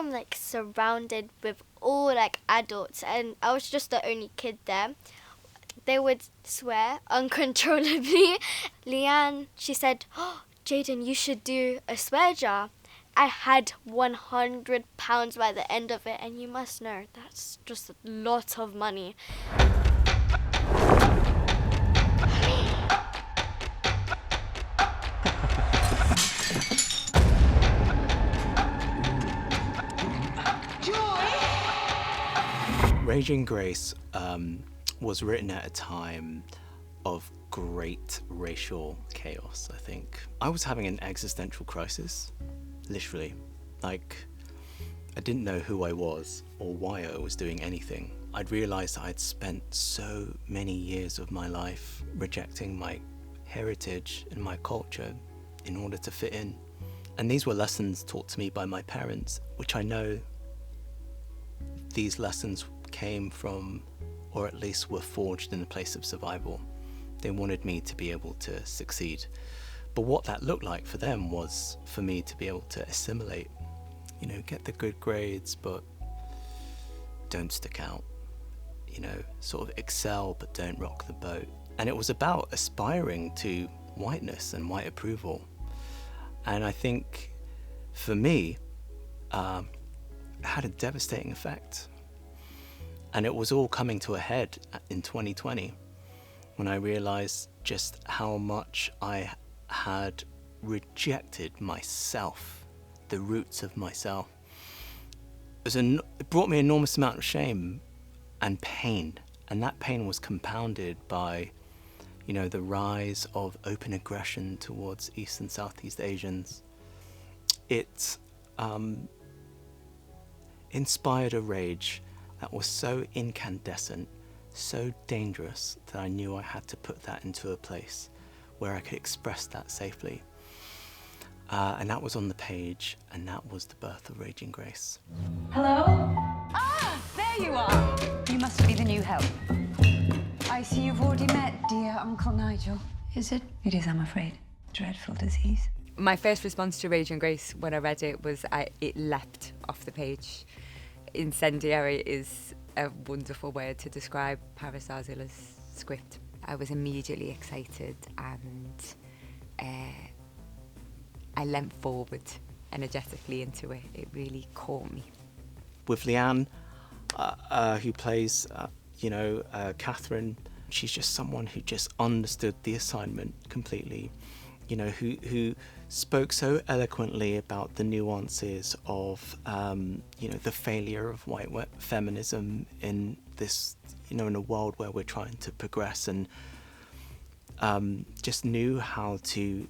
I'm like surrounded with all like adults, and I was just the only kid there. They would swear uncontrollably. Leanne, she said, "Oh, Jaeden, you should do a swear jar." I had £100 by the end of it, and you must know that's just a lot of money. Raging Grace was written at a time of great racial chaos, I think. I was having an existential crisis, literally. Like, I didn't know who I was or why I was doing anything. I'd realised I'd spent so many years of my life rejecting my heritage and my culture in order to fit in. And these were lessons taught to me by my parents, which I know these lessons came from, or at least were forged in a place of survival. They wanted me to be able to succeed. But what that looked like for them was for me to be able to assimilate, you know, get the good grades, but don't stick out, you know, sort of excel, but don't rock the boat. And it was about aspiring to whiteness and white approval. And I think for me, it had a devastating effect. And it was all coming to a head in 2020 when I realized just how much I had rejected myself, the roots of myself. It brought me an enormous amount of shame and pain. And that pain was compounded by, you know, the rise of open aggression towards East and Southeast Asians. It inspired a rage that was so incandescent, so dangerous, that I knew I had to put that into a place where I could express that safely. And that was on the page, and that was the birth of Raging Grace. Hello? Ah, there you are. You must be the new help. I see you've already met dear Uncle Nigel. Is it? It is, I'm afraid. Dreadful disease. My first response to Raging Grace when I read it was it leapt off the page. Incendiary is a wonderful word to describe Paris Zarcilla's script. I was immediately excited, and I leant forward energetically into it. It really caught me. With Leanne, who plays, Catherine, she's just someone who just understood the assignment completely, you know, who spoke so eloquently about the nuances of, the failure of white feminism in this, in a world where we're trying to progress, and just knew how to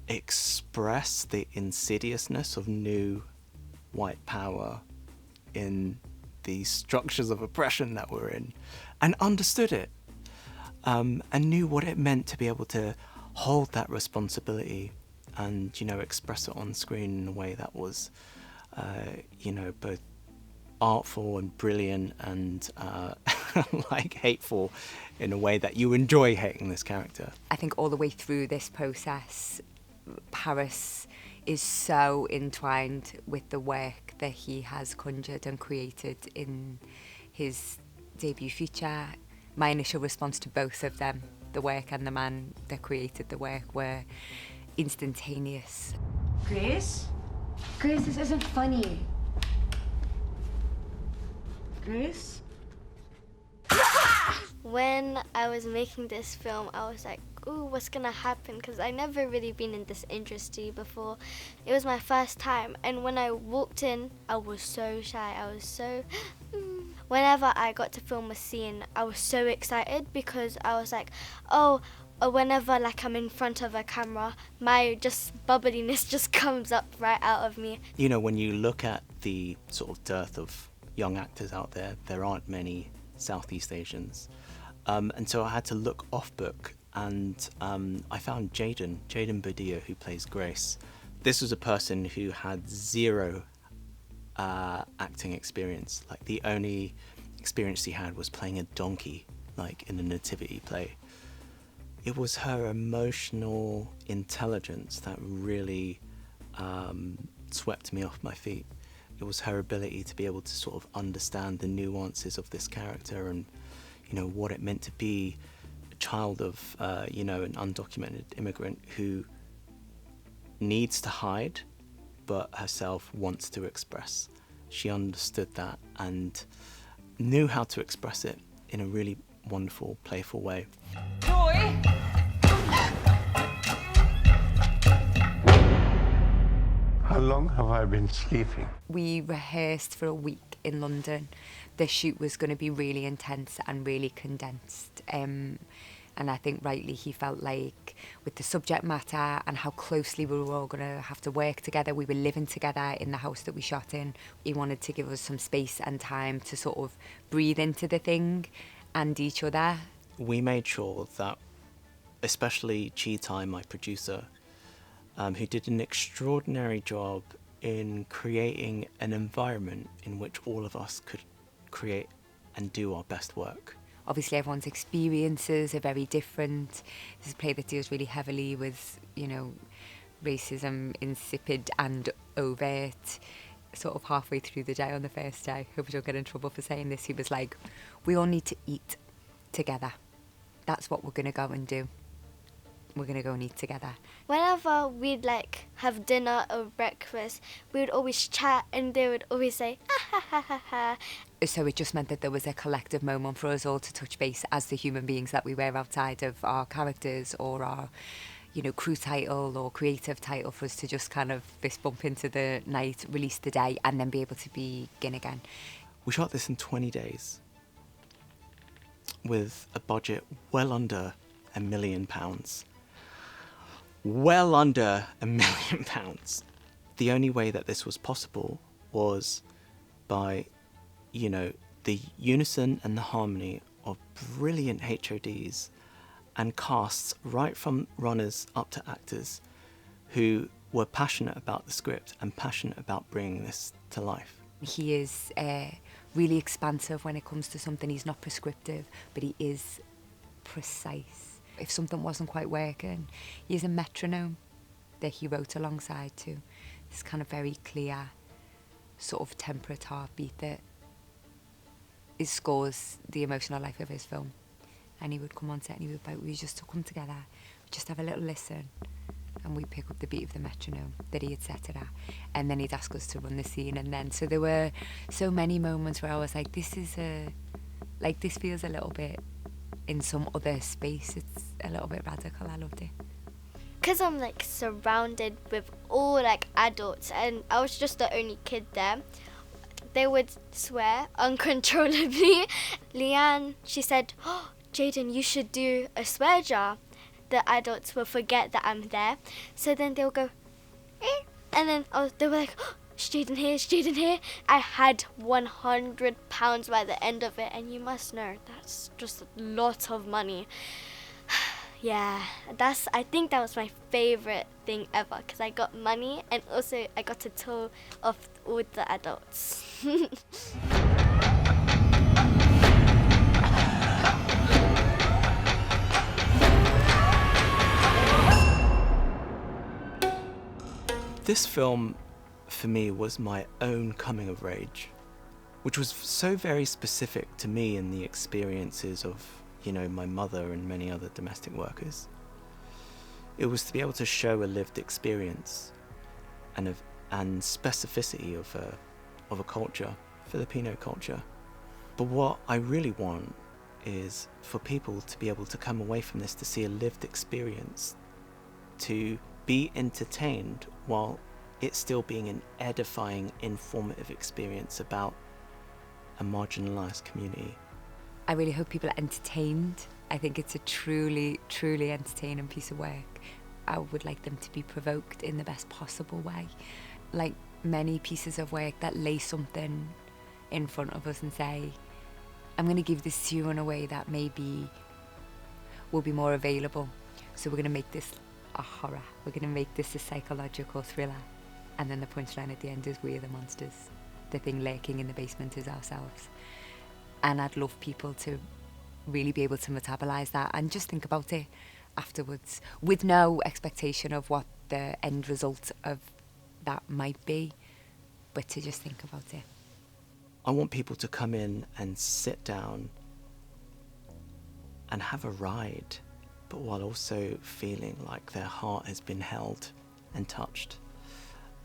express the insidiousness of new white power in the structures of oppression that we're in, and understood it, and knew what it meant to be able to hold that responsibility and, express it on screen in a way that was, both artful and brilliant and hateful in a way that you enjoy hating this character. I think all the way through this process, Paris is so entwined with the work that he has conjured and created in his debut feature. My initial response to both of them, the work and the man that created the work, were instantaneous. Grace? Grace, this isn't funny. Grace? When I was making this film, I was like, ooh, what's gonna happen? Because I never really been in this industry before. It was my first time, and when I walked in, I was so shy. I was so... Whenever I got to film a scene, I was so excited because I was like, whenever I'm in front of a camera, my just bubbliness just comes up right out of me. When you look at the sort of dearth of young actors out there, there aren't many Southeast Asians. And so I had to look off book, and I found Jaeden Boadilla, who plays Grace. This was a person who had zero acting experience. The only experience he had was playing a donkey, in a nativity play. It was her emotional intelligence that really swept me off my feet, It was her ability to be able to sort of understand the nuances of this character and, you know, what it meant to be a child of, you know, an undocumented immigrant who needs to hide but herself wants to express. She understood that and knew how to express it in a really wonderful, playful way. Joy! How long have I been sleeping? We rehearsed for a week in London. The shoot was going to be really intense and really condensed. And I think rightly he felt like with the subject matter and how closely we were all going to have to work together, we were living together in the house that we shot in. He wanted to give us some space and time to sort of breathe into the thing and each other. We made sure that, especially Cheetai, my producer, who did an extraordinary job in creating an environment in which all of us could create and do our best work. Obviously, everyone's experiences are very different. This is a play that deals really heavily with, you know, racism, insipid and overt. Sort of halfway through the day on the first day, hope I don't get in trouble for saying this, he was like, we all need to eat together. That's what we're going to go and do. We're going to go and eat together. Whenever we'd like have dinner or breakfast, we would always chat and they would always say, ha ha ha ha ha. So it just meant that there was a collective moment for us all to touch base as the human beings that we were outside of our characters or our, you know, crew title or creative title, for us to just kind of fist bump into the night, release the day, and then be able to begin again. We shot this in 20 days with a budget well under £1 million. Well under £1 million. The only way that this was possible was by, you know, the unison and the harmony of brilliant HODs and casts, right from runners up to actors, who were passionate about the script and passionate about bringing this to life. He is really expansive when it comes to something. He's not prescriptive, but he is precise. If something wasn't quite working, he has a metronome that he wrote alongside to. This kind of very clear, sort of temperate heartbeat that scores the emotional life of his film. And he would come on set and he would be like, we used to come together, we'd just have a little listen, and we'd pick up the beat of the metronome that he had set it at. And then he'd ask us to run the scene. And then, so there were so many moments where I was like, this feels a little bit in some other space. It's a little bit radical. I loved it. Because I'm like surrounded with all like adults and I was just the only kid there, they would swear uncontrollably. Leanne, she said, oh, Jaeden, you should do a swear jar. The adults will forget that I'm there. So then they'll go, eh. And then they were like, oh, is Jaeden here? Is Jaeden here? I had £100 by the end of it. And you must know, that's just a lot of money. Yeah, I think that was my favourite thing ever. Because I got money and also I got to tour off with the adults. This film, for me, was my own coming of age, which was so very specific to me and the experiences of, you know, my mother and many other domestic workers. It was to be able to show a lived experience and specificity of a culture, Filipino culture. But what I really want is for people to be able to come away from this to see a lived experience, to be entertained while it's still being an edifying, informative experience about a marginalised community. I really hope people are entertained. I think it's a truly, truly entertaining piece of work. I would like them to be provoked in the best possible way. Like many pieces of work that lay something in front of us and say, I'm going to give this to you in a way that maybe will be more available. So we're going to make this a horror. We're going to make this a psychological thriller. And then the punchline at the end is we're the monsters. The thing lurking in the basement is ourselves. And I'd love people to really be able to metabolise that and just think about it afterwards with no expectation of what the end result of that might be, but to just think about it. I want people to come in and sit down and have a ride, but while also feeling like their heart has been held and touched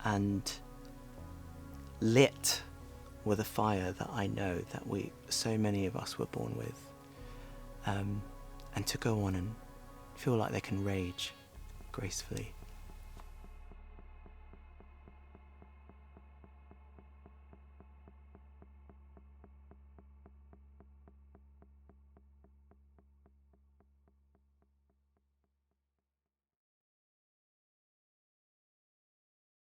and lit with a fire that I know that so many of us were born with, and to go on and feel like they can rage gracefully